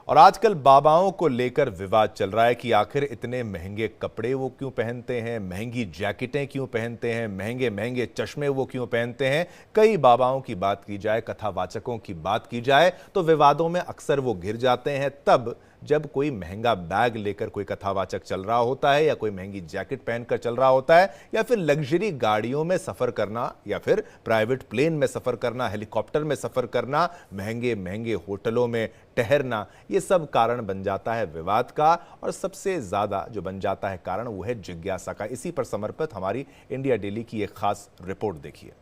और आजकल बाबाओं को लेकर विवाद चल रहा है कि आखिर इतने महंगे कपड़े वो क्यों पहनते हैं, महंगी जैकेटें क्यों पहनते हैं, महंगे महंगे चश्मे वो क्यों पहनते हैं। कई बाबाओं की बात की जाए, कथावाचकों की बात की जाए तो विवादों में अक्सर वो घिर जाते हैं तब जब कोई महंगा बैग लेकर कोई कथावाचक चल रहा होता है, या कोई महंगी जैकेट पहनकर चल रहा होता है, या फिर लग्जरी गाड़ियों में सफर करना, या फिर प्राइवेट प्लेन में सफर करना, हेलीकॉप्टर में सफर करना, महंगे महंगे होटलों में ठहरना। ये सब कारण बन जाता है विवाद का, और सबसे ज्यादा जो बन जाता है कारण वो है जिज्ञासा का। इसी पर समर्पित हमारी इंडिया डेली की एक खास रिपोर्ट देखिए।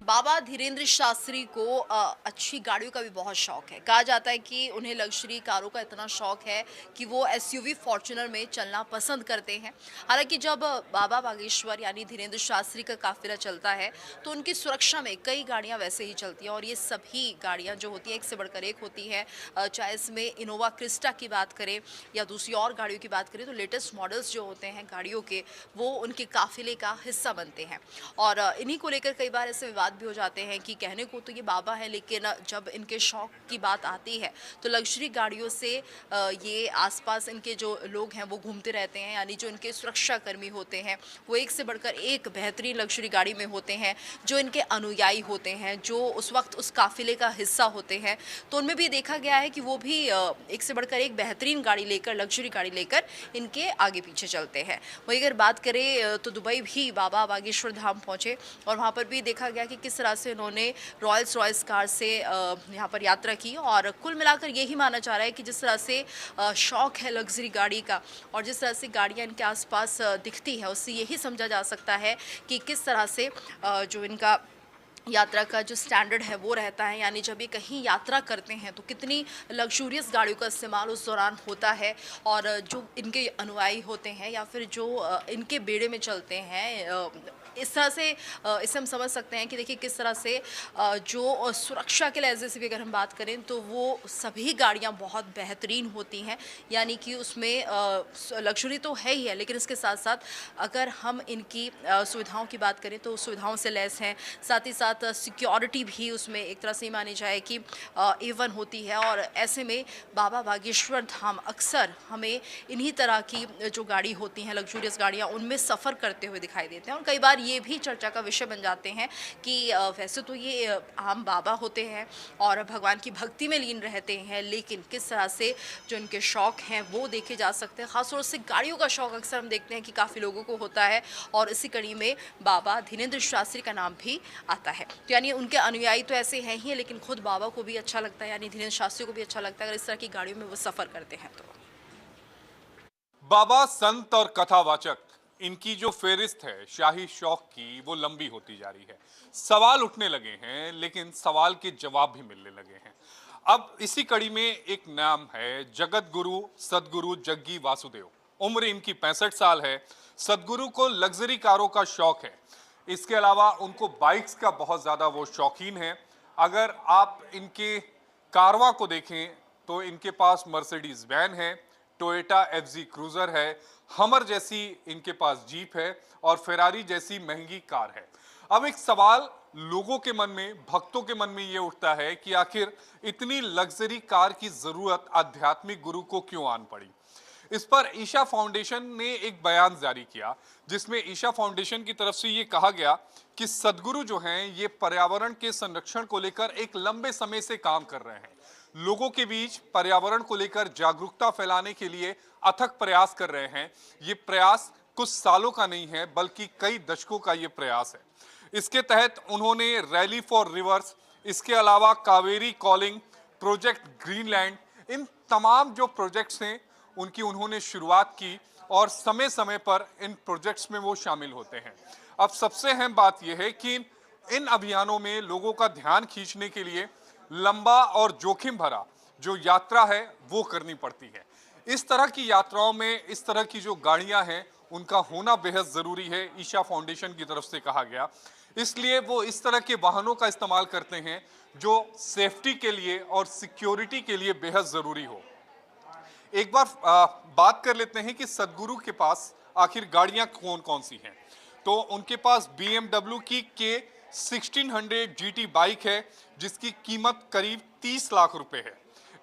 बाबा धीरेन्द्र शास्त्री को अच्छी गाड़ियों का भी बहुत शौक है। कहा जाता है कि उन्हें लग्जरी कारों का इतना शौक है कि वो एसयूवी फॉर्च्यूनर में चलना पसंद करते हैं। हालांकि जब बाबा बागेश्वर यानी धीरेन्द्र शास्त्री का काफिला चलता है तो उनकी सुरक्षा में कई गाड़ियां वैसे ही चलती हैं, और ये सभी गाड़ियां जो होती हैं एक से बढ़कर एक होती है। चाहे इसमें इनोवा क्रिस्टा की बात करें या दूसरी और गाड़ियों की बात करें, तो लेटेस्ट मॉडल्स जो होते हैं गाड़ियों के, वो उनके काफिले का हिस्सा बनते हैं। और इन्हीं को लेकर कई बार ऐसे विवाद भी हो जाते हैं कि कहने को तो ये बाबा है, लेकिन जब इनके शौक की बात आती है तो लग्जरी गाड़ियों से ये आसपास इनके जो लोग हैं वो घूमते रहते हैं। यानी जो इनके सुरक्षा कर्मी होते हैं वो एक से बढ़कर एक बेहतरीन लग्जरी गाड़ी में होते हैं। जो इनके अनुयायी होते हैं, जो उस वक्त उस काफिले का हिस्सा होते हैं, तो उनमें भी देखा गया है कि वो भी एक से बढ़कर एक बेहतरीन गाड़ी लेकर, लग्जरी गाड़ी लेकर इनके आगे पीछे चलते हैं। वही अगर बात करें तो दुबई भी बाबा बागेश्वर धाम पहुंचे, और वहां पर भी देखा गया कि किस तरह से उन्होंने रॉयल्स रॉयस कार से यहाँ पर यात्रा की। और कुल मिलाकर यही माना जा रहा है कि जिस तरह से शौक है लग्जरी गाड़ी का, और जिस तरह से गाड़ियाँ इनके आसपास दिखती है, उससे यही समझा जा सकता है कि किस तरह से जो इनका यात्रा का जो स्टैंडर्ड है वो रहता है। यानी जब ये कहीं यात्रा करते हैं तो कितनी लग्जूरियस गाड़ियों का इस्तेमाल उस दौरान होता है। और जो इनके अनुयायी होते हैं या फिर जो इनके बेड़े में चलते हैं, इस तरह से इसे हम समझ सकते हैं कि देखिए किस तरह से जो सुरक्षा के लहजे से भी अगर हम बात करें तो वो सभी गाड़ियां बहुत बेहतरीन होती हैं। यानी कि उसमें लग्जरी तो है ही है, लेकिन इसके साथ साथ अगर हम इनकी सुविधाओं की बात करें तो सुविधाओं से लैस हैं। साथ ही साथ सिक्योरिटी भी उसमें एक तरह से मानी जाए कि A1 होती है। और ऐसे में बाबा बागेश्वर धाम अक्सर हमें इन्हीं तरह की जो गाड़ी होती हैं, लग्जूरियस गाड़ियाँ, उनमें सफ़र करते हुए दिखाई देते हैं। और कई बार ये भी चर्चा का विषय बन जाते हैं कि वैसे तो ये आम बाबा होते हैं और भगवान की भक्ति में लीन रहते हैं, लेकिन किस तरह से जो इनके शौक़ हैं वो देखे जा सकते हैं। ख़ासतौर से गाड़ियों का शौक़ अक्सर हम देखते हैं कि काफ़ी लोगों को होता है, और इसी कड़ी में बाबा धीरेन्द्र शास्त्री का नाम भी आता है। तो यानी उनके अनुयायी तो ऐसे हैं ही, लेकिन खुद बाबा को भी अच्छा लगता है, यानी धीरेन्द्र शास्त्री को भी अच्छा लगता है अगर इस तरह की गाड़ियों में वो सफ़र करते हैं तो। बाबा संत और कथावाचक, इनकी जो फेरिस्त है शाही शौक की, वो लंबी होती जा रही है। सवाल उठने लगे हैं, लेकिन सवाल के जवाब भी मिलने लगे हैं। अब इसी कड़ी में एक नाम है, जगत गुरु सदगुरु जग्गी वासुदेव। उम्र इनकी 65 साल है। सदगुरु को लग्जरी कारों का शौक है। इसके अलावा उनको बाइक्स का बहुत ज़्यादा वो शौकीन है। अगर आप इनके कारवां को देखें तो इनके पास मर्सिडीज वैन है, टोयोटा FZ क्रूजर है, हमर जैसी इनके पास जीप है, और फेरारी जैसी महंगी कार है। अब एक सवाल लोगों के मन में, भक्तों के मन में ये उठता है कि आखिर इतनी लग्जरी कार की जरूरत आध्यात्मिक गुरु को क्यों आन पड़ी। इस पर ईशा फाउंडेशन ने एक बयान जारी किया, जिसमें ईशा फाउंडेशन की तरफ से ये कहा गया कि सदगुरु जो हैं ये पर्यावरण के संरक्षण को लेकर एक लंबे समय से काम कर रहे हैं। लोगों के बीच पर्यावरण को लेकर जागरूकता फैलाने के लिए अथक प्रयास कर रहे हैं। ये प्रयास कुछ सालों का नहीं है, बल्कि कई दशकों का ये प्रयास है। इसके तहत उन्होंने रैली फॉर रिवर्स, इसके अलावा कावेरी कॉलिंग, प्रोजेक्ट ग्रीनलैंड, इन तमाम जो प्रोजेक्ट्स हैं उनकी उन्होंने शुरुआत की, और समय समय पर इन प्रोजेक्ट्स में वो शामिल होते हैं। अब सबसे अहम बात यह है कि इन अभियानों में लोगों का ध्यान खींचने के लिए लंबा और जोखिम भरा जो यात्रा है वो करनी पड़ती है। इस तरह की यात्राओं में इस तरह की जो गाड़ियां हैं उनका होना बेहद ज़रूरी है, ईशा फाउंडेशन की तरफ से कहा गया। इसलिए वो इस तरह के वाहनों का इस्तेमाल करते हैं जो सेफ्टी के लिए और सिक्योरिटी के लिए बेहद ज़रूरी हो। एक बार बात कर लेते हैं कि सदगुरु के पास आखिर गाड़ियां कौन कौन सी हैं। तो उनके पास BMW की 1600 GT बाइक है जिसकी कीमत करीब 30 लाख रुपए है।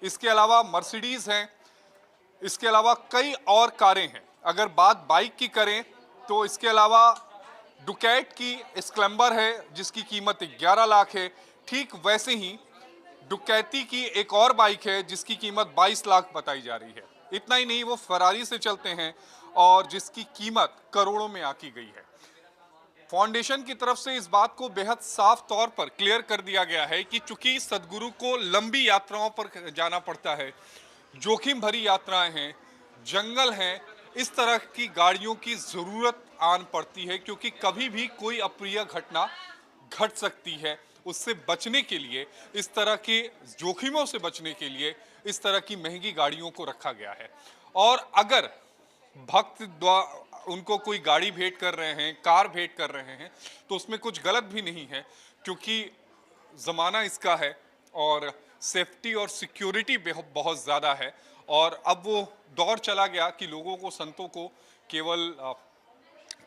इसके अलावा मर्सिडीज है, इसके अलावा कई और कारें हैं। अगर बात बाइक की करें तो इसके अलावा डुकैट की स्क्लैम्बर है जिसकी कीमत 11 लाख है। ठीक वैसे ही डुकैती की एक और बाइक है जिसकी कीमत 22 लाख बताई जा रही है। इतना ही नहीं, वो फरारी से चलते हैं और जिसकी कीमत करोड़ों में आकी गई है। फाउंडेशन की तरफ से इस बात को बेहद साफ तौर पर क्लियर कर दिया गया है कि चूंकि सदगुरु को लंबी यात्राओं पर जाना पड़ता है, जोखिम भरी यात्राएं हैं, जंगल हैं, इस तरह की गाड़ियों की जरूरत आन पड़ती है क्योंकि कभी भी कोई अप्रिय घटना घट सकती है। उससे बचने के लिए, इस तरह के जोखिमों से बचने के लिए इस तरह की महंगी गाड़ियों को रखा गया है। और अगर भक्त उनको कोई गाड़ी भेंट कर रहे हैं, कार भेंट कर रहे हैं, तो उसमें कुछ गलत भी नहीं है क्योंकि ज़माना इसका है और सेफ्टी और सिक्योरिटी बहुत ज़्यादा है। और अब वो दौर चला गया कि लोगों को, संतों को केवल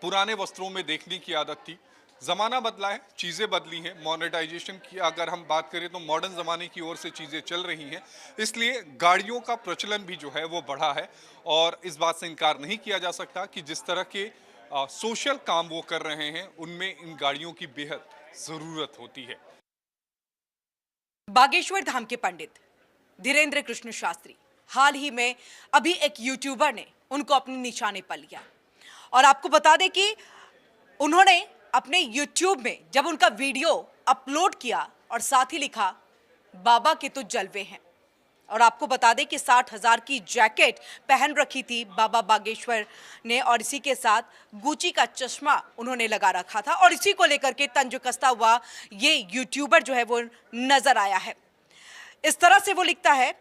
पुराने वस्त्रों में देखने की आदत थी। ज़माना बदला है, चीज़ें बदली हैं। मॉनेटाइजेशन की अगर हम बात करें तो मॉडर्न ज़माने की ओर से चीज़ें चल रही हैं, इसलिए गाड़ियों का प्रचलन भी जो है वो बढ़ा है। और इस बात से इनकार नहीं किया जा सकता कि जिस तरह के सोशल काम वो कर रहे हैं उनमें इन गाड़ियों की बेहद ज़रूरत होती है। बागेश्वर धाम के पंडित धीरेंद्र कृष्ण शास्त्री हाल ही में अभी एक यूट्यूबर ने उनको अपने निशाने पर लिया और आपको बता दें कि उन्होंने अपने यूट्यूब में जब उनका वीडियो अपलोड किया और साथ ही लिखा बाबा के तो जलवे हैं। और आपको बता दें कि 60,000 की जैकेट पहन रखी थी बाबा बागेश्वर ने और इसी के साथ गुची का चश्मा उन्होंने लगा रखा था और इसी को लेकर के तंज कसता हुआ ये यूट्यूबर जो है वो नजर आया है। इस तरह से वो लिखता है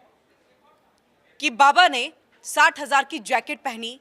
कि बाबा ने 60,000 की जैकेट पहनी,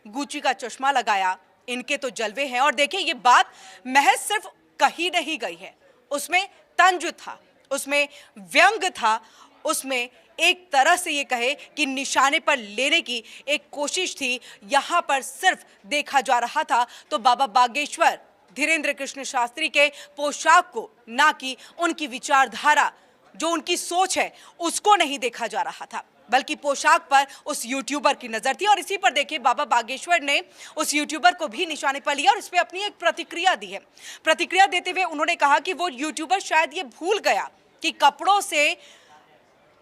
गुची का चश्मा लगाया, इनके तो जलवे हैं। और देखिए ये बात महज सिर्फ कही नहीं गई है, उसमें तंज था, उसमें व्यंग था, उसमें एक तरह से ये कहे कि निशाने पर लेने की एक कोशिश थी। यहां पर सिर्फ देखा जा रहा था तो बाबा बागेश्वर धीरेंद्र कृष्ण शास्त्री के पोशाक को, ना कि उनकी विचारधारा, जो उनकी सोच है उसको नहीं देखा जा रहा था, बल्कि पोशाक पर उस यूट्यूबर की नजर थी। और इसी पर देखिए बाबा बागेश्वर ने उस यूट्यूबर को भी निशाने पर लिया और इस पे अपनी एक प्रतिक्रिया दी है। प्रतिक्रिया देते हुए उन्होंने कहा कि वो यूट्यूबर शायद ये भूल गया कि कपड़ों से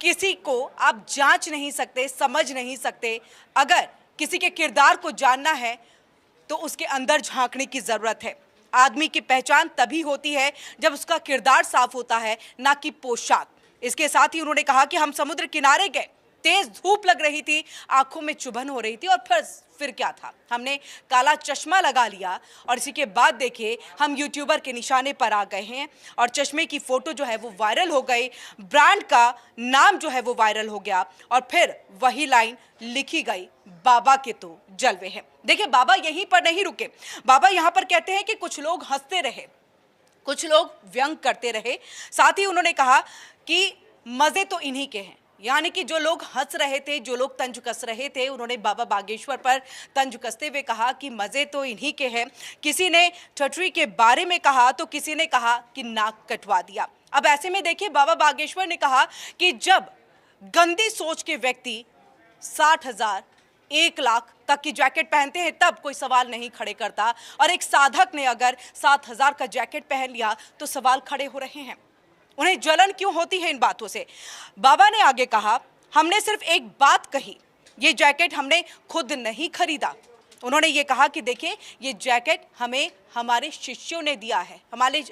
किसी को आप जांच नहीं सकते, समझ नहीं सकते। अगर किसी के किरदार को जानना है तो उसके अंदर झांकने की जरूरत है। आदमी की पहचान तभी होती है जब उसका किरदार साफ होता है, ना कि पोशाक। इसके साथ ही उन्होंने कहा कि हम समुद्र किनारे गए, तेज धूप लग रही थी, आंखों में चुभन हो रही थी और फिर क्या था, हमने काला चश्मा लगा लिया और इसी के बाद देखिए हम यूट्यूबर के निशाने पर आ गए हैं और चश्मे की फोटो जो है वो वायरल हो गई, ब्रांड का नाम जो है वो वायरल हो गया और फिर वही लाइन लिखी गई, बाबा के तो जलवे हैं। देखिए बाबा यहीं पर नहीं रुके, बाबा यहाँ पर कहते हैं कि कुछ लोग हंसते रहे, कुछ लोग व्यंग करते रहे। साथ ही उन्होंने कहा कि मजे तो इन्हीं के हैं, यानी कि जो लोग हंस रहे थे, जो लोग तंज कस रहे थे, उन्होंने बाबा बागेश्वर पर तंज कसते हुए कहा कि मजे तो इन्हीं के हैं। किसी ने ठठरी के बारे में कहा तो किसी ने कहा कि नाक कटवा दिया। अब ऐसे में देखिए बाबा बागेश्वर ने कहा कि जब गंदी सोच के व्यक्ति 60,000, 1 लाख तक की जैकेट पहनते हैं तब कोई सवाल नहीं खड़े करता, और एक साधक ने अगर 7,000 का जैकेट पहन लिया तो सवाल खड़े हो रहे हैं। उन्हें जलन क्यों होती है इन बातों से? बाबा ने आगे कहा, हमने सिर्फ एक बात कही, ये जैकेट हमने खुद नहीं खरीदा। उन्होंने ये कहा कि देखिए ये जैकेट हमें हमारे शिष्यों ने दिया है,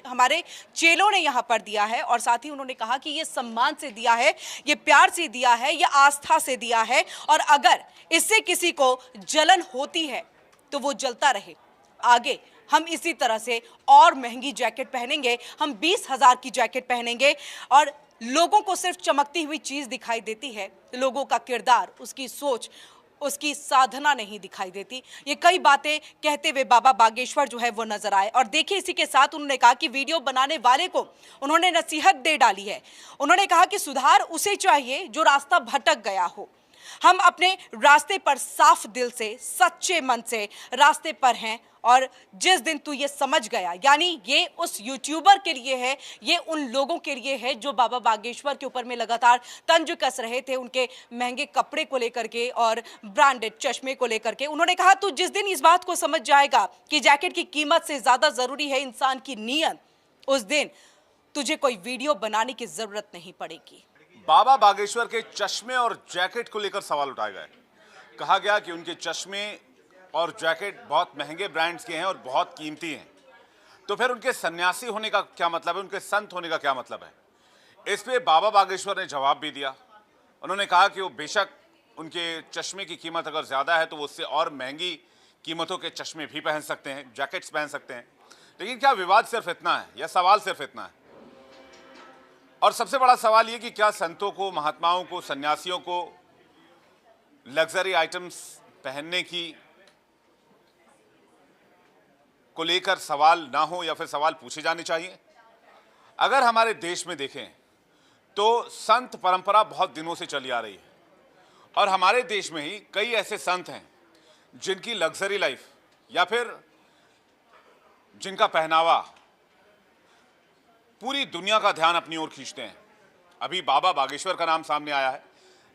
हमारे चेलों ने यहाँ पर दिया है। और साथ ही उन्होंने कहा कि ये सम्मान से दिया है, ये प्यार से दिया है, ये आस्था से दिया है, और अगर इससे किसी को जलन होती है तो वो जलता रहे। आगे हम इसी तरह से और महंगी जैकेट पहनेंगे, हम 20,000 की जैकेट पहनेंगे और लोगों को सिर्फ चमकती हुई चीज दिखाई देती है, लोगों का किरदार, उसकी सोच, उसकी साधना नहीं दिखाई देती। ये कई बातें कहते हुए बाबा बागेश्वर जो है वो नजर आए। और देखिए इसी के साथ उन्होंने कहा कि वीडियो बनाने वाले को उन्होंने नसीहत दे डाली है। उन्होंने कहा कि सुधार उसे चाहिए जो रास्ता भटक गया हो। हम अपने रास्ते पर साफ दिल से, सच्चे मन से रास्ते पर हैं और जिस दिन तू ये समझ गया, यानी ये उस यूट्यूबर के लिए है, ये उन लोगों के लिए है जो बाबा बागेश्वर के ऊपर में लगातार तंज कस रहे थे उनके महंगे कपड़े को लेकर के और ब्रांडेड चश्मे को लेकर के। उन्होंने कहा तू जिस दिन इस बात को समझ जाएगा कि जैकेट की कीमत से ज्यादा जरूरी है इंसान की नीयत, उस दिन तुझे कोई वीडियो बनाने की जरूरत नहीं पड़ेगी। बाबा बागेश्वर के चश्मे और जैकेट को लेकर सवाल उठाए गए। कहा गया कि उनके चश्मे और जैकेट बहुत महंगे ब्रांड्स के हैं और बहुत कीमती हैं। तो फिर उनके सन्यासी होने का क्या मतलब है, उनके संत होने का क्या मतलब है? इस पे बाबा बागेश्वर ने जवाब भी दिया। उन्होंने कहा कि वो बेशक उनके चश्मे की कीमत अगर ज़्यादा है तो वो उससे और महंगी कीमतों के चश्मे भी पहन सकते हैं, जैकेट्स पहन सकते हैं। लेकिन क्या विवाद सिर्फ इतना है या सवाल सिर्फ इतना है? और सबसे बड़ा सवाल ये कि क्या संतों को, महात्माओं को, सन्यासियों को लग्जरी आइटम्स पहनने को लेकर सवाल ना हो या फिर सवाल पूछे जाने चाहिए? अगर हमारे देश में देखें तो संत परंपरा बहुत दिनों से चली आ रही है और हमारे देश में ही कई ऐसे संत हैं जिनकी लग्जरी लाइफ या फिर जिनका पहनावा पूरी दुनिया का ध्यान अपनी ओर खींचते हैं। अभी बाबा बागेश्वर का नाम सामने आया है,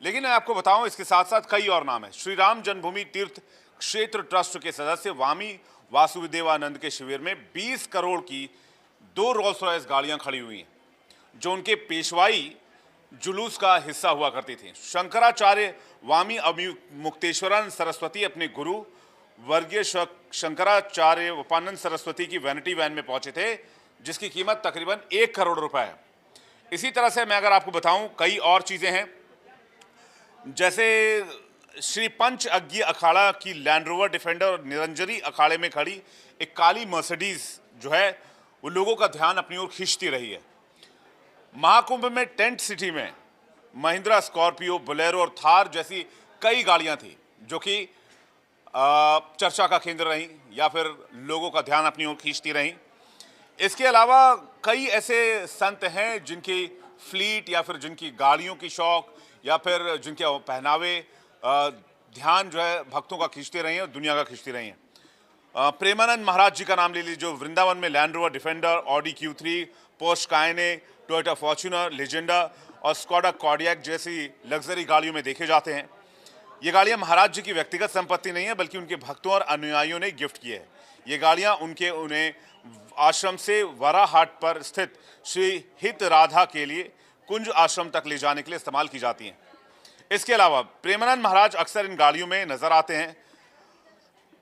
लेकिन मैं आपको बताऊं इसके साथ साथ कई और नाम है। श्री राम जन्मभूमि तीर्थ क्षेत्र ट्रस्ट के सदस्य वामी वासुदेवानंद के शिविर में 20 करोड़ की 2 रोल्स रॉयस गाड़ियां खड़ी हुई हैं जो उनके पेशवाई जुलूस का हिस्सा हुआ करती थी। शंकराचार्य वामी अभिमुक्तेश्वरानंद सरस्वती अपने गुरु वर्गीय शंकराचार्य उपानंद सरस्वती की वैनिटी वैन में पहुंचे थे जिसकी कीमत तकरीबन 1 करोड़ रुपए है। इसी तरह से मैं अगर आपको बताऊं कई और चीजें हैं, जैसे श्री पंच अज्ञी अखाड़ा की लैंड रोवर डिफेंडर और निरंजनी अखाड़े में खड़ी एक काली मर्सिडीज जो है वो लोगों का ध्यान अपनी ओर खींचती रही है। महाकुंभ में टेंट सिटी में महिंद्रा स्कॉर्पियो, बोलेरो और थार जैसी कई गाड़ियां थी जो कि चर्चा का केंद्र रही या फिर लोगों का ध्यान अपनी ओर खींचती रही। इसके अलावा कई ऐसे संत हैं जिनकी फ्लीट या फिर जिनकी गाड़ियों की शौक या फिर जिनके पहनावे ध्यान जो है भक्तों का खींचते रही हैं, दुनिया का खींचती रही हैं। प्रेमानंद महाराज जी का नाम ले लीजिए जो वृंदावन में land rover defender, Audi Q3, Porsche कायने, टोयोटा फॉर्च्यूनर, लेजेंडा और स्कोडा कॉर्डियक जैसी लग्जरी गाड़ियों में देखे जाते हैं। ये गाड़ियां महाराज जी की व्यक्तिगत संपत्ति नहीं है बल्कि उनके भक्तों और अनुयायियों ने गिफ्ट की है। ये गाड़ियां उन्हें आश्रम से वराहाट पर स्थित श्री हित राधा के लिए कुंज आश्रम तक ले जाने के लिए इस्तेमाल की जाती हैं। इसके अलावा प्रेमानंद महाराज अक्सर इन गाड़ियों में नजर आते हैं।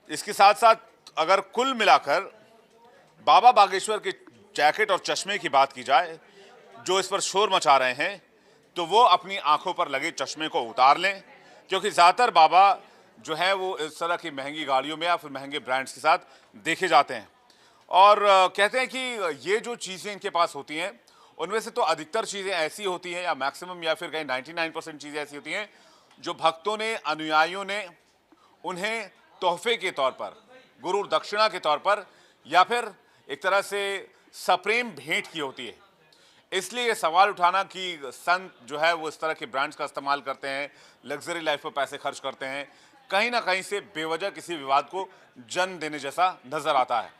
इसके साथ साथ अगर कुल मिलाकर बाबा बागेश्वर के जैकेट और चश्मे की बात की जाए जो इस पर शोर मचा रहे हैं तो वो अपनी आंखों पर लगे चश्मे को उतार लें, क्योंकि ज़्यादातर बाबा जो है वो इस तरह की महंगी गाड़ियों में या फिर महंगे ब्रांड्स के साथ देखे जाते हैं। और कहते हैं कि ये जो चीज़ें इनके पास होती हैं उनमें से तो अधिकतर चीज़ें ऐसी होती हैं या मैक्सिमम या फिर कहीं 99% चीज़ें ऐसी होती हैं जो भक्तों ने, अनुयायियों ने उन्हें तोहफे के तौर पर, गुरु दक्षिणा के तौर पर या फिर एक तरह से सप्रेम भेंट की होती है। इसलिए ये सवाल उठाना कि संत जो है वो इस तरह के ब्रांड्स का इस्तेमाल करते हैं, लग्जरी लाइफ पर पैसे खर्च करते हैं, कहीं ना कहीं से बेवजह किसी विवाद को जन्म देने जैसा नजर आता है।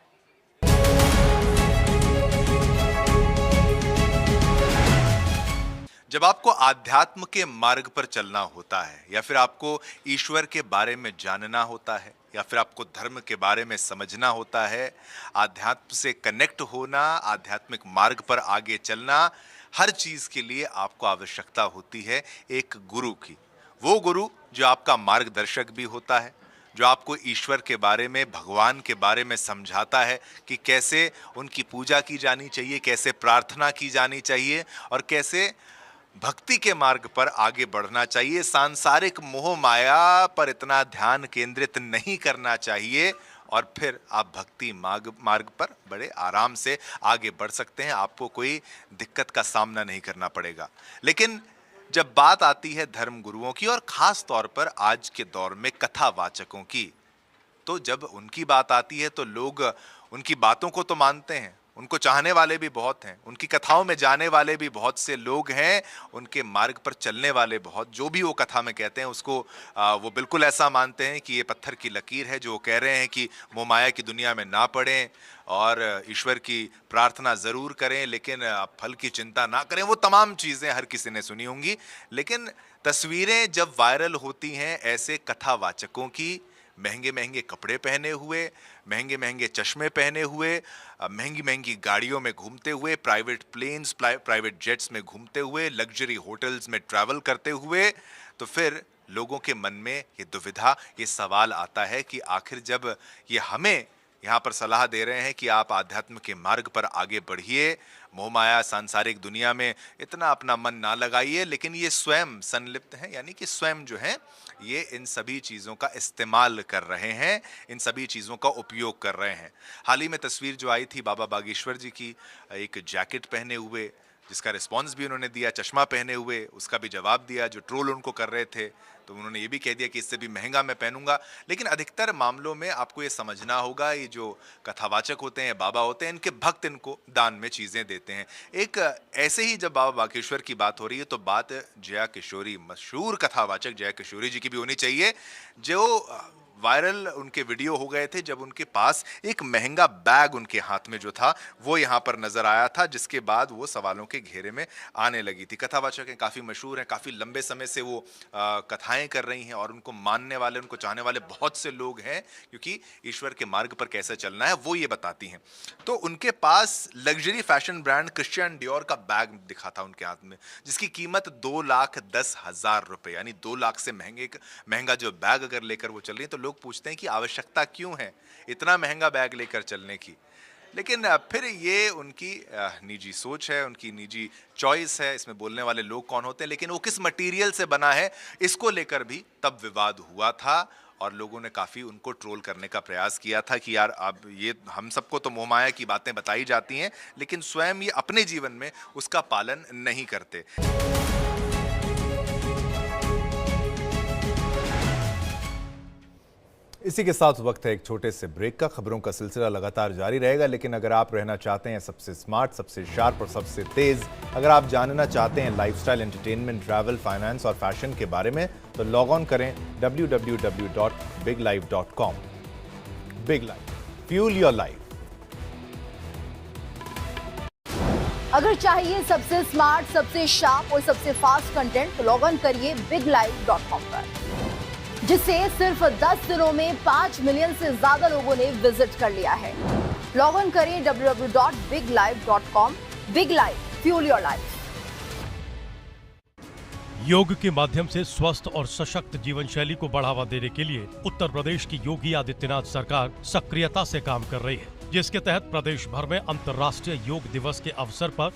जब आपको आध्यात्म के मार्ग पर चलना होता है या फिर आपको ईश्वर के बारे में जानना होता है या फिर आपको धर्म के बारे में समझना होता है, आध्यात्म से कनेक्ट होना, आध्यात्मिक मार्ग पर आगे चलना, हर चीज के लिए आपको आवश्यकता होती है एक गुरु की। वो गुरु जो आपका मार्गदर्शक भी होता है, जो आपको ईश्वर के बारे में, भगवान के बारे में समझाता है कि कैसे उनकी पूजा की जानी चाहिए, कैसे प्रार्थना की जानी चाहिए और कैसे भक्ति के मार्ग पर आगे बढ़ना चाहिए। सांसारिक मोह माया पर इतना ध्यान केंद्रित नहीं करना चाहिए और फिर आप भक्ति मार्ग पर बड़े आराम से आगे बढ़ सकते हैं। आपको कोई दिक्कत का सामना नहीं करना पड़ेगा। लेकिन जब बात आती है धर्म गुरुओं की और खास तौर पर आज के दौर में कथावाचकों की, तो जब उनकी बात आती है तो लोग उनकी बातों को तो मानते हैं उनको चाहने वाले भी बहुत हैं, उनकी कथाओं में जाने वाले भी बहुत से लोग हैं, उनके मार्ग पर चलने वाले बहुत, जो भी वो कथा में कहते हैं उसको वो बिल्कुल ऐसा मानते हैं कि ये पत्थर की लकीर है। जो वो कह रहे हैं कि मोह माया की दुनिया में ना पड़ें और ईश्वर की प्रार्थना ज़रूर करें, लेकिन फल की चिंता ना करें, वो तमाम चीज़ें हर किसी ने सुनी होंगी। लेकिन तस्वीरें जब वायरल होती हैं ऐसे कथावाचकों की, महंगे महंगे कपड़े पहने हुए, महंगे महंगे चश्मे पहने हुए, महंगी महंगी गाड़ियों में घूमते हुए, प्राइवेट प्लेन्स, प्राइवेट जेट्स में घूमते हुए, लग्जरी होटल्स में ट्रैवल करते हुए, तो फिर लोगों के मन में ये दुविधा, ये सवाल आता है कि आखिर जब ये हमें यहाँ पर सलाह दे रहे हैं कि आप आध्यात्म के मार्ग पर आगे बढ़िए, मोहमाया सांसारिक दुनिया में इतना अपना मन ना लगाइए, लेकिन ये स्वयं संलिप्त हैं, यानी कि स्वयं जो है ये इन सभी चीज़ों का इस्तेमाल कर रहे हैं, इन सभी चीज़ों का उपयोग कर रहे हैं। हाल ही में तस्वीर जो आई थी बाबा बागेश्वर जी की, एक जैकेट पहने हुए, जिसका रिस्पॉन्स भी उन्होंने दिया, चश्मा पहने हुए, उसका भी जवाब दिया। जो ट्रोल उनको कर रहे थे तो उन्होंने ये भी कह दिया कि इससे भी महंगा मैं पहनूंगा। लेकिन अधिकतर मामलों में आपको ये समझना होगा, ये जो कथावाचक होते हैं, बाबा होते हैं, इनके भक्त इनको दान में चीज़ें देते हैं। एक ऐसे ही जब बाबा बागेश्वर की बात हो रही है तो बात जया किशोरी, मशहूर कथावाचक जया किशोरी जी की भी होनी चाहिए, जो वायरल उनके वीडियो हो गए थे जब उनके पास एक महंगा बैग उनके हाथ में जो था वो यहाँ पर नजर आया था, जिसके बाद वो सवालों के घेरे में आने लगी थी। कथावाचक हैं, काफ़ी मशहूर हैं, काफ़ी लंबे समय से वो कथाएं कर रही हैं और उनको मानने वाले, उनको चाहने वाले बहुत से लोग हैं, क्योंकि ईश्वर के मार्ग पर कैसे चलना है वो ये बताती हैं। तो उनके पास luxury fashion brand Christian Dior का बैग दिखा था उनके हाथ में, जिसकी कीमत 2,10,000 रुपये, यानी 2 लाख से महंगा जो बैग अगर लेकर वो चल रही है तो लोग पूछते हैं कि आवश्यकता क्यों है इतना महंगा बैग लेकर चलने की। लेकिन फिर ये उनकी निजी सोच है, उनकी निजी चॉइस है, इसमें बोलने वाले लोग कौन होते हैं। लेकिन वो किस मटेरियल से बना है इसको लेकर भी तब विवाद हुआ था और लोगों ने काफ़ी उनको ट्रोल करने का प्रयास किया था कि यार अब ये हम सबको तो मोहमाया की बातें बताई जाती हैं, लेकिन स्वयं ये अपने जीवन में उसका पालन नहीं करते। इसी के साथ वक्त है एक छोटे से ब्रेक का। खबरों का सिलसिला लगातार जारी रहेगा, लेकिन अगर आप रहना चाहते हैं सबसे स्मार्ट, सबसे शार्प और सबसे तेज, अगर आप जानना चाहते हैं लाइफस्टाइल, एंटरटेनमेंट, ट्रैवल, फाइनेंस और फैशन के बारे में, तो लॉग ऑन करें www.biglife.com। Big life, fuel your life. अगर चाहिए सबसे स्मार्ट, सबसे शार्प और सबसे फास्ट कंटेंट, तो लॉग ऑन करिए biglife.com पर, जिसे सिर्फ 10 दिनों में 5 मिलियन से ज्यादा लोगों ने विजिट कर लिया है। लॉग ऑन करें www.biglife.com। Big life, fuel your life. योग के माध्यम से स्वस्थ और सशक्त जीवन शैली को बढ़ावा देने के लिए उत्तर प्रदेश की योगी आदित्यनाथ सरकार सक्रियता से काम कर रही है, जिसके तहत प्रदेश भर में अंतर्राष्ट्रीय योग दिवस के अवसर पर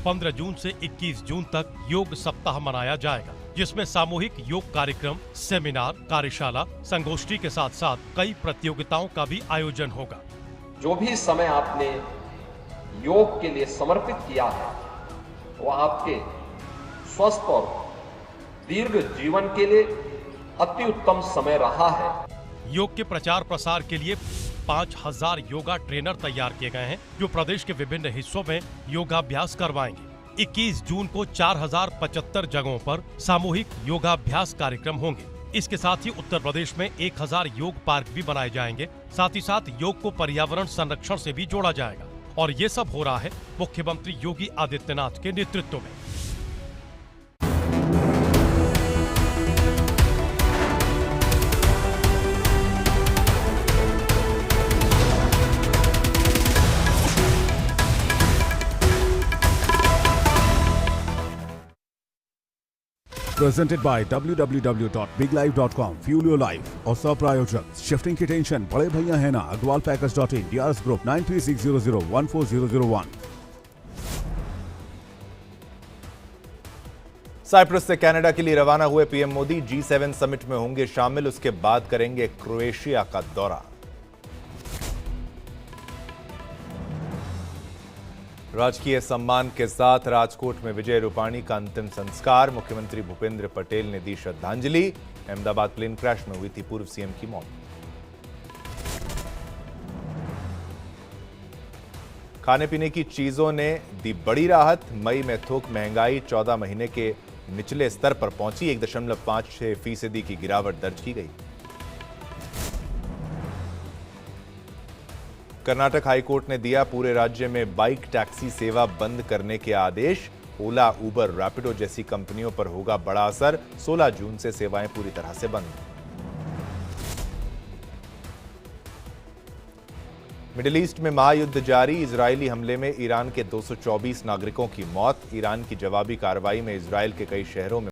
15 जून से 21 जून तक योग सप्ताह मनाया जाएगा, जिसमें सामूहिक योग कार्यक्रम, सेमिनार, कार्यशाला, संगोष्ठी के साथ साथ कई प्रतियोगिताओं का भी आयोजन होगा। जो भी समय आपने योग के लिए समर्पित किया है वो आपके स्वस्थ और दीर्घ जीवन के लिए अति उत्तम समय रहा है। योग के प्रचार प्रसार के लिए 5,000 योगा ट्रेनर तैयार किए गए हैं, जो प्रदेश के विभिन्न हिस्सों में योगाभ्यास करवाएंगे। 21 जून को 4,075 जगहों पर सामूहिक योगाभ्यास कार्यक्रम होंगे। इसके साथ ही उत्तर प्रदेश में 1,000 योग पार्क भी बनाए जाएंगे। साथ ही साथ योग को पर्यावरण संरक्षण से भी जोड़ा जाएगा। और ये सब हो रहा है मुख्यमंत्री योगी आदित्यनाथ के नेतृत्व में। Presented by www.biglife.com, Fuel Your Life और सब प्रायोजक शिफ्टिंग की टेंशन बड़े भैया है ना, अग्रवाल पैकेज.in, DRS ग्रुप 9360014001। साइप्रस से कनाडा के लिए रवाना हुए पीएम मोदी G7 समिट में होंगे शामिल, उसके बाद करेंगे क्रोएशिया का दौरा। राजकीय सम्मान के साथ राजकोट में विजय रूपाणी का अंतिम संस्कार, मुख्यमंत्री भूपेंद्र पटेल ने दी श्रद्धांजलि। अहमदाबाद प्लेन क्रैश में हुई थी पूर्व सीएम की मौत। खाने पीने की चीजों ने दी बड़ी राहत। मई में थोक महंगाई 14 महीने के निचले स्तर पर पहुंची। 1.56% की गिरावट दर्ज की गई। कर्नाटक हाईकोर्ट ने दिया पूरे राज्य में बाइक टैक्सी सेवा बंद करने के आदेश। ओला, उबर, रैपिडो जैसी कंपनियों पर होगा बड़ा असर। 16 जून से सेवाएं पूरी तरह से बंद। मिडिल ईस्ट में महायुद्ध जारी। इजरायली हमले में ईरान के 224 नागरिकों की मौत। ईरान की जवाबी कार्रवाई में इजरायल के कई शहरों में